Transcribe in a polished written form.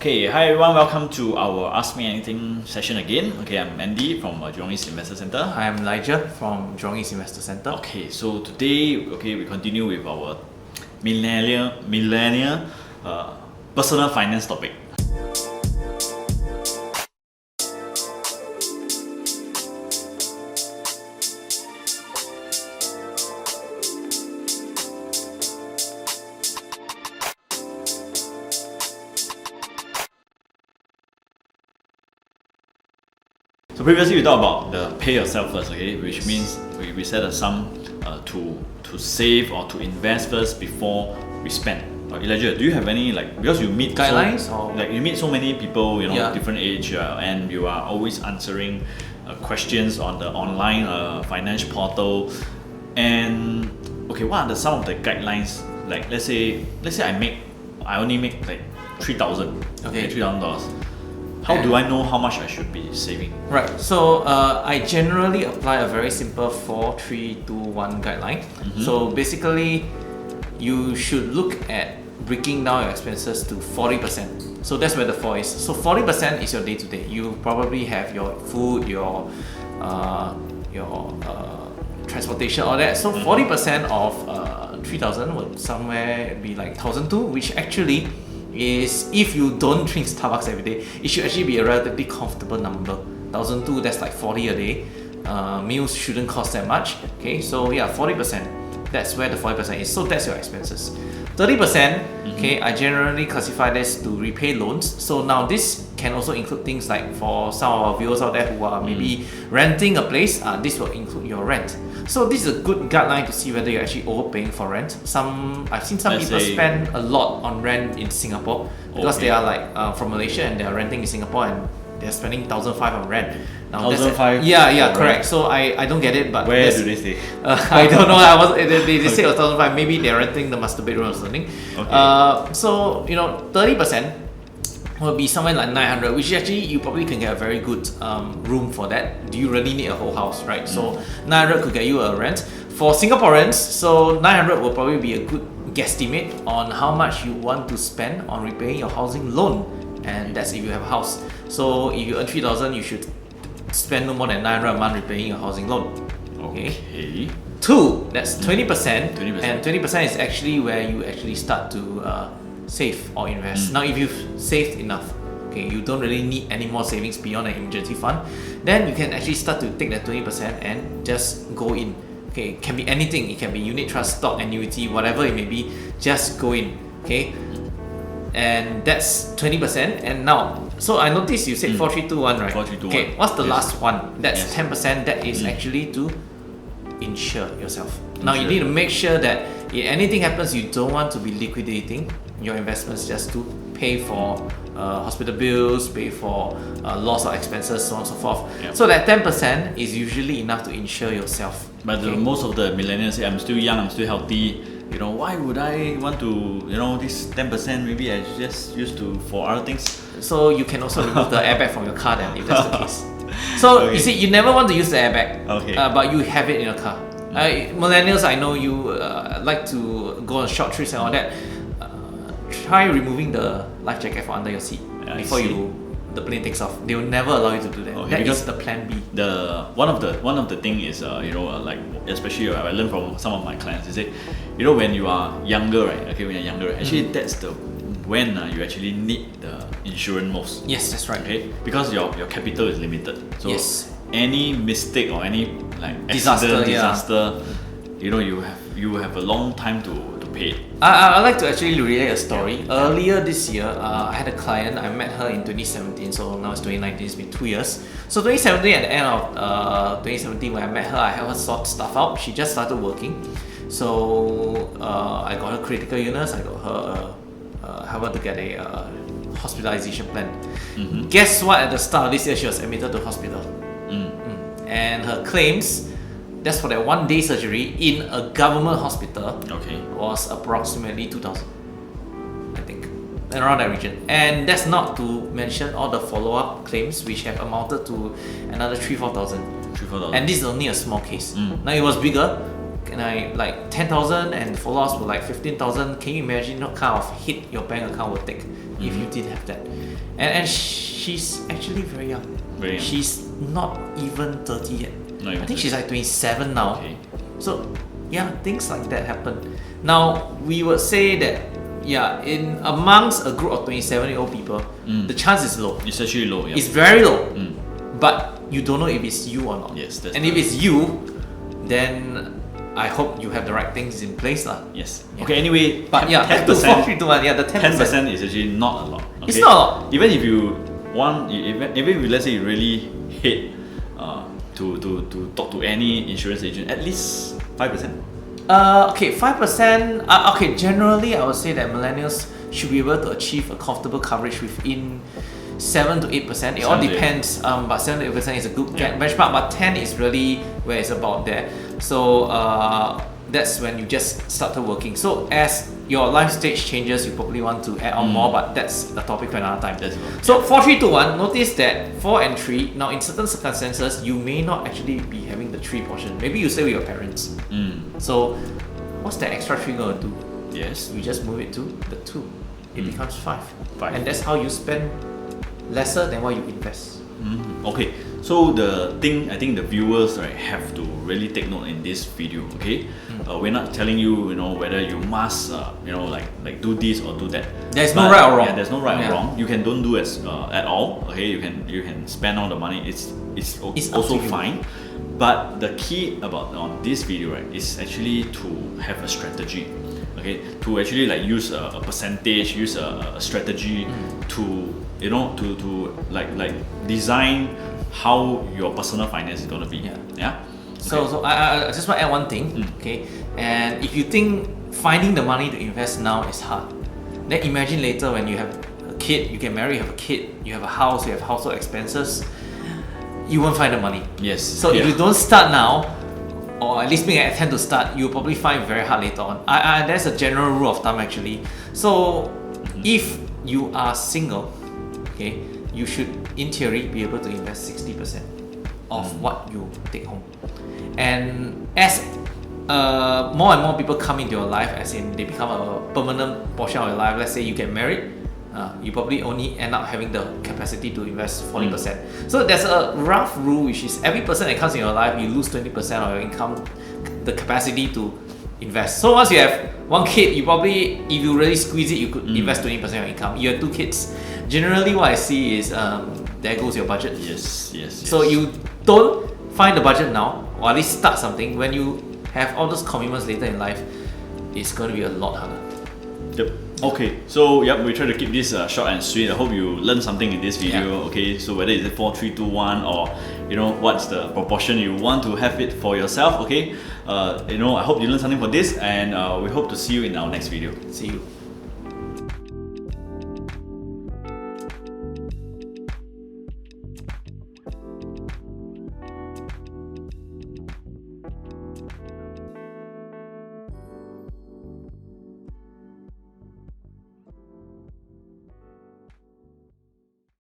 Okay, hi everyone, welcome to our Ask Me Anything session again. Okay, I'm Andy from Jurong East Investor Centre. I'm Elijah from Jurong East Investor Centre. Okay, so today, we continue with our millennial personal finance topic. So previously we talked about the pay yourself first, okay, which means we set a sum to save or to invest first before we spend. Elijah, do you have any because you meet guidelines you meet so many people, Yeah. different age, and you are always answering questions on the online finance portal. And okay, what are some of the guidelines? Like let's say I only make like $3,000. Okay. $3,000. How do I know how much I should be saving? Right, so I generally apply a very simple 4-3-2-1 guideline. So basically, you should look at breaking down your expenses to 40%. So that's where the 4 is. So 40% is your day-to-day. You probably have your food, your transportation, all that. So 40% of 3,000 would somewhere be like 1,200, which actually is, if you don't drink Starbucks every day, it should actually be a relatively comfortable number. 1,200, that's like 40 a day. Meals shouldn't cost that much. Okay, so yeah, 40%. That's where the 40% is. So that's your expenses. 30%, okay, I generally classify this to repay loans. So now this can also include things like, for some of our viewers out there who are maybe renting a place, this will include your rent. So this is a good guideline to see whether you're actually overpaying for rent. I've seen some people spend a lot on rent in Singapore because they are like from Malaysia and they are renting in Singapore and they're spending 1,500 on rent. Now, 1,500? Yeah, correct. So I don't get it, but where do they stay? I don't know. They say 1,500. Maybe they're renting the master bedroom or something. Okay. So 30% will be somewhere like 900, which actually you probably can get a very good room for that. Do you really need a whole house, right? So 900 could get you a rent. For Singaporeans, so 900 will probably be a good guesstimate on how much you want to spend on repaying your housing loan, and that's if you have a house. So if you earn 3,000, you should spend no more than 900 a month repaying your housing loan. Okay. 2, that's 20%, 20%. and 20% is actually where you actually start to save or invest. Now, if you've saved enough, okay, you don't really need any more savings beyond an emergency fund, then you can actually start to take that 20% and just go in. Okay, it can be anything. It can be unit trust, stock, annuity, whatever it may be. Just go in. Okay, and that's 20%. And now, so I noticed you said 4-3-2-1, right? 4-3-2-1. Okay, what's the last one? That's Yes. 10%. That is actually to insure yourself. Now you need to make sure that if anything happens, you don't want to be liquidating your investments just to pay for hospital bills, pay for loss of expenses, so on and so forth. Yep. So that 10% is usually enough to insure yourself. But most of the millennials say, I'm still young, I'm still healthy. Why would I want to, this 10%, maybe I just used to for other things. So you can also remove the airbag from your car then, if that's the case. So you see, you never want to use the airbag, but you have it in your car. Millennials, I know you like to go on short trips and all that. Try removing the life jacket from under your seat before the plane takes off. They will never allow you to do that. That is the plan B. One of the thing is like especially I learned from some of my clients. They say, when you are younger, right? Okay, when you're younger, actually that's when you actually need the insurance most. Yes, that's right. Okay, because your capital is limited. So any mistake or any disaster, you have a long time to pay it. I'd like to actually relate a story. Earlier this year, I had a client. I met her in 2017, so now it's 2019. It's been 2 years. So 2017, at the end of 2017, when I met her, I helped her sort stuff out. She just started working, so I got her critical illness. I got her help her to get a hospitalization plan. Guess what? At the start of this year, she was admitted to hospital, and her claims, that's for that 1 day surgery in a government hospital, was approximately 2,000, I think, around that region. And that's not to mention all the follow-up claims, which have amounted to another 3,000-4,000. And this is only a small case. Now it was bigger, and I like 10,000, and follow-ups were like 15,000. Can you imagine what kind of hit your bank account would take? if you didn't have that. And she's actually very young. Very young. She's not even 30 yet. Not even I think 30. she's like 27 now. Okay. So yeah, things like that happen. Now we would say that in amongst a group of 27-year-old people, the chance is low. It's actually low. Yeah. It's very low. But you don't know if it's you or not. Yes, that's and if it's you, then I hope you have the right things in place lah. Yes. Yeah. Okay. Anyway, But yeah, 10%. 4, 3, 2, 1. Yeah, the 10%. 10% is actually not a lot. Okay? It's not a lot. Even if you want, even if let's say you really hate to talk to any insurance agent, at least 5%. Okay, 5%. Okay, generally I would say that millennials should be able to achieve a comfortable coverage within 7 to 8%. It all 7 to 8. depends. But 7 to 8% is a good Yeah. benchmark. But 10 is really where it's about there. So that's when you just started working. So as your life stage changes, you probably want to add on more. But that's a topic for another time. That's good. So 4, 3, 2, 1. Notice that 4 and 3. Now in certain circumstances, you may not actually be having the 3 portion. Maybe you stay with your parents. So what's that extra 3 gonna do? Yes. You just move it to the 2. It becomes 5. 5. And that's how you spend lesser than what you invest. Okay, so the thing I think the viewers have to really take note in this video. Okay, we're not telling you whether you must like do this or do that. There's no right or wrong. Yeah, there's no right Yeah. or wrong. You can don't do as at all. Okay, you can spend all the money. It's up also to you. fine. But the key about on this video is actually to have a strategy. Okay, to actually like use a percentage, use a strategy to like design how your personal finance is gonna be. Yeah. So I just want to add one thing. Okay, and if you think finding the money to invest now is hard, then imagine later when you have a kid, you get married, you have a kid, you have a house, you have household expenses, you won't find the money. Yes. So if you don't start now, or at least make an attempt to start, you'll probably find it very hard later on. That's a general rule of thumb actually. So if you are single, okay, you should in theory be able to invest 60% of what you take home. And as more and more people come into your life, as in they become a permanent portion of your life, let's say you get married, you probably only end up having the capacity to invest 40%. So there's a rough rule, which is every person that comes in your life, you lose 20% of your income, the capacity to invest. So once you have one kid, you probably, if you really squeeze it, you could invest 20% of your income. You have 2 kids. Generally, what I see is there goes your budget. Yes. So you don't find the budget now, or at least start something. When you have all those commitments later in life, it's going to be a lot harder. Yep. Okay, so we try to keep this short and sweet. I hope you learned something in this video. Yeah. Okay, so whether it's 4, 3, 2, 1, or what's the proportion you want to have it for yourself. Okay, I hope you learned something for this, and we hope to see you in our next video. See you.